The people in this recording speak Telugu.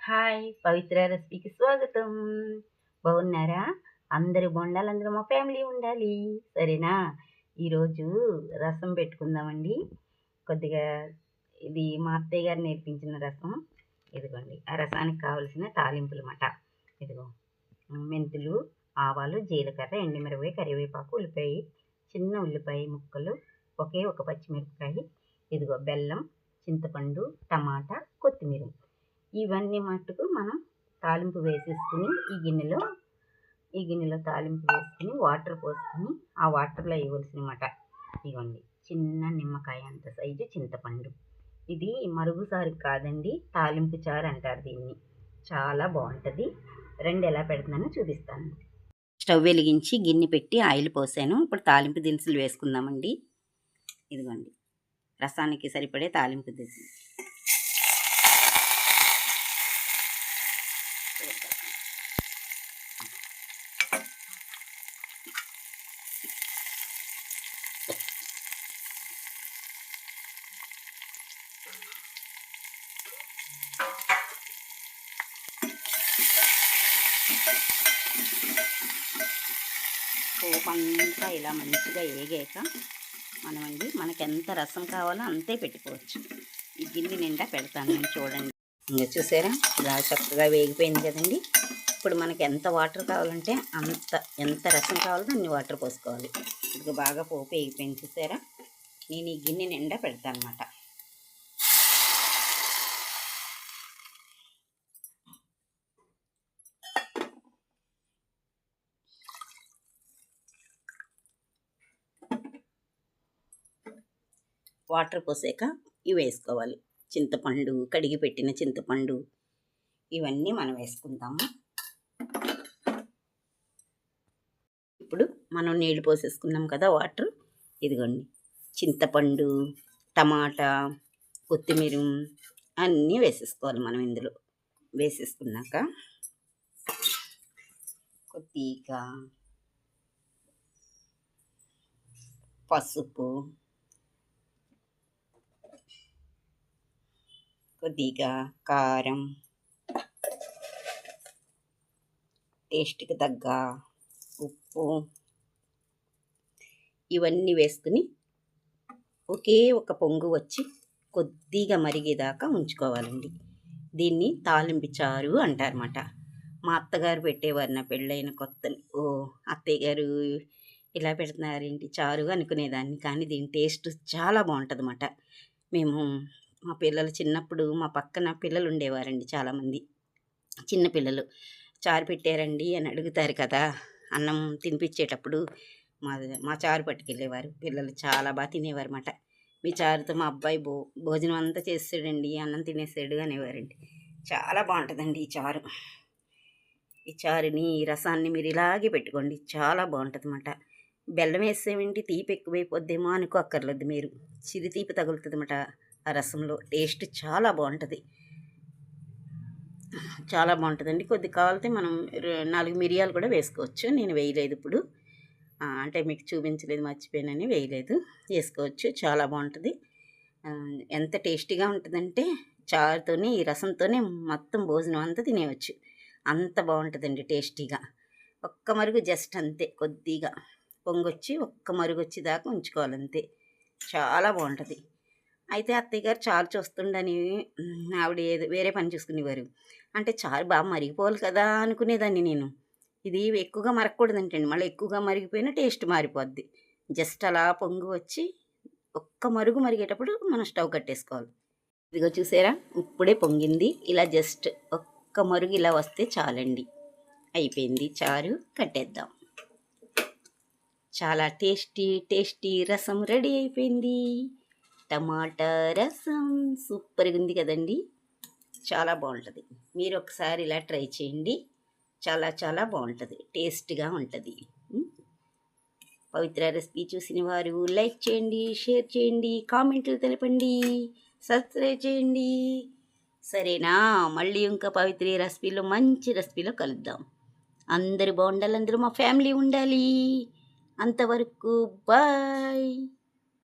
హాయ్ పవిత్ర రెసిపీకి స్వాగతం. బాగున్నారా? అందరూ బాగుండాలి, అందరూ మా ఫ్యామిలీ ఉండాలి, సరేనా? ఈరోజు రసం పెట్టుకుందామండి. కొద్దిగా ఇది మా అత్తయ్య గారు నేర్పించిన రసం. ఇదిగోండి, ఆ రసానికి కావలసిన తాలింపులు మాట. ఇదిగో మెంతులు, ఆవాలు, జీలకర్ర, ఎండుమిరపకాయ, కరివేపాకు, ఉల్లిపాయ, చిన్న ఉల్లిపాయ ముక్కలు, ఒకే ఒక పచ్చిమిరపకాయ, ఇదిగో బెల్లం, చింతపండు, టమాటా, కొత్తిమీర. ఇవన్నీ మట్టుకు మనం తాలింపు వేసేసుకుని ఈ గిన్నెలో తాలింపు వేసుకుని వాటర్ పోసుకుని ఆ వాటర్లో వేయవలసిన మాట. ఇవ్వండి, చిన్న నిమ్మకాయ అంత సైజు చింతపండు. ఇది మరుగుసారు కాదండి, తాలింపు చారు అంటారు దీన్ని. చాలా బాగుంటుంది. రెండు ఎలా పెడుతున్నానో చూపిస్తాను. స్టవ్ వెలిగించి గిన్నె పెట్టి ఆయిల్ పోసాను. ఇప్పుడు తాలింపు దినుసులు వేసుకుందామండి. ఇదిగోండి, రసానికి సరిపడే తాలింపు దినుసులు. పోపంతా ఇలా మంచిగా ఏగాక మనకి ఎంత రసం కావాలో అంతే పెట్టుకోవచ్చు. ఈ గిన్నె నిండా పెడతాను నేను, చూడండి. ఇంకా చూసారా, ఇలా చక్కగా వేగిపోయింది కదండి. ఇప్పుడు మనకి ఎంత వాటర్ కావాలంటే ఎంత రసం కావాలో అన్ని వాటర్ పోసుకోవాలి. ఇప్పుడు బాగా పోపు వేగిపోయింది చూసారా. నేను ఈ గిన్నె నిండా పెడతాను అన్నమాట. వాటర్ పోసాక ఇవి వేసుకోవాలి. చింతపండు, కడిగి పెట్టిన చింతపండు, ఇవన్నీ మనం వేసుకుంటాము. ఇప్పుడు మనం నీళ్ళు పోసేసుకున్నాం కదా, వాటర్. ఇదిగోండి, చింతపండు, టమాటా, కొత్తిమీర అన్నీ వేసేసుకోవాలి మనం. ఇందులో వేసేసుకున్నాక కొద్దిగా పసుపు, కొద్దిగా కారం, టేస్ట్కి తగ్గ ఉప్పు, ఇవన్నీ వేసుకుని ఒకే ఒక పొంగు వచ్చి కొద్దిగా మరిగేదాకా ఉంచుకోవాలండి. దీన్ని తాలింపు చారు అంటారన్నమాట. మా అత్తగారు పెట్టేవారు నా పెళ్ళైన కొత్తలు. ఓ, అత్తయ్య గారు ఇలా పెడుతున్నారేంటి చారు అనుకునేదాన్ని. కానీ దీని టేస్ట్ చాలా బాగుంటుంది అన్నమాట. మేము మా పిల్లలు చిన్నప్పుడు మా పక్కన పిల్లలు ఉండేవారండి చాలామంది. చిన్నపిల్లలు చారు పెట్టారండి అని అడుగుతారు కదా, అన్నం తినిపించేటప్పుడు మా చారు పట్టుకెళ్ళేవారు. పిల్లలు చాలా బాగా తినేవారు అన్నమాట. మీ చారుతో మా అబ్బాయి భోజనం అంతా చేసాడండి, అన్నం తినేసాడు అనేవారండి. చాలా బాగుంటుందండి ఈ చారు. ఈ చారుని, ఈ రసాన్ని మీరు ఇలాగే పెట్టుకోండి, చాలా బాగుంటుంది అన్నమాట. బెల్లం వేసేమేంటి, తీపి ఎక్కువైపోద్దేమో అనుకో అక్కర్లేదు మీరు. చిరి తీపి తగులుతుంది అన్నమాట ఆ రసంలో. టేస్ట్ చాలా బాగుంటుంది, చాలా బాగుంటుందండి. కొద్ది కావాలితే మనం 4 మిరియాలు కూడా వేసుకోవచ్చు. నేను వేయలేదు ఇప్పుడు, అంటే మీకు చూపించలేదు, మర్చిపోయానని వేయలేదు. వేసుకోవచ్చు, చాలా బాగుంటుంది. ఎంత టేస్టీగా ఉంటుందంటే చారుతోని, ఈ రసంతోనే మొత్తం భోజనం అంతా తినేయవచ్చు. అంత బాగుంటుందండి టేస్టీగా. ఒక్క మరుగు జస్ట్ అంతే, కొద్దిగా పొంగొచ్చి ఒక్క మరుగు వచ్చేదాకా ఉంచుకోవాలంతే. చాలా బాగుంటుంది. అయితే అత్తయ్య గారు చారు చూస్తుండని ఆవిడ వేరే పని చూసుకునేవారు. అంటే చారు బాగా మరిగిపోవాలి కదా అనుకునేదాన్ని నేను. ఇది ఎక్కువగా మరగకూడదంటండి, మళ్ళీ ఎక్కువగా మరిగిపోయినా టేస్ట్ మారిపోద్ది. జస్ట్ అలా పొంగు వచ్చి ఒక్క మరుగు మరిగేటప్పుడు మనం స్టవ్ కట్టేసుకోవాలి. ఇదిగో చూసారా, ఇప్పుడే పొంగింది. ఇలా జస్ట్ ఒక్క మరుగు ఇలా వస్తే చాలండి, అయిపోయింది చారు. కట్టేద్దాం. చాలా టేస్టీ రసం రెడీ అయిపోయింది. టమాటా రసం సూపర్గా ఉంది కదండి, చాలా బాగుంటుంది. మీరు ఒకసారి ఇలా ట్రై చేయండి, చాలా బాగుంటుంది, టేస్ట్గా ఉంటుంది. పవిత్ర రెసిపీ చూసిన వారు లైక్ చేయండి, షేర్ చేయండి, కామెంట్లు తెలపండి, సబ్స్క్రైబ్ చేయండి, సరేనా? మళ్ళీ ఇంకా పవిత్ర రెసిపీలో మంచి రెసిపీలో కలుద్దాం. అందరూ బాగుండాలి, అందరూ మా ఫ్యామిలీ ఉండాలి. అంతవరకు బాయ్.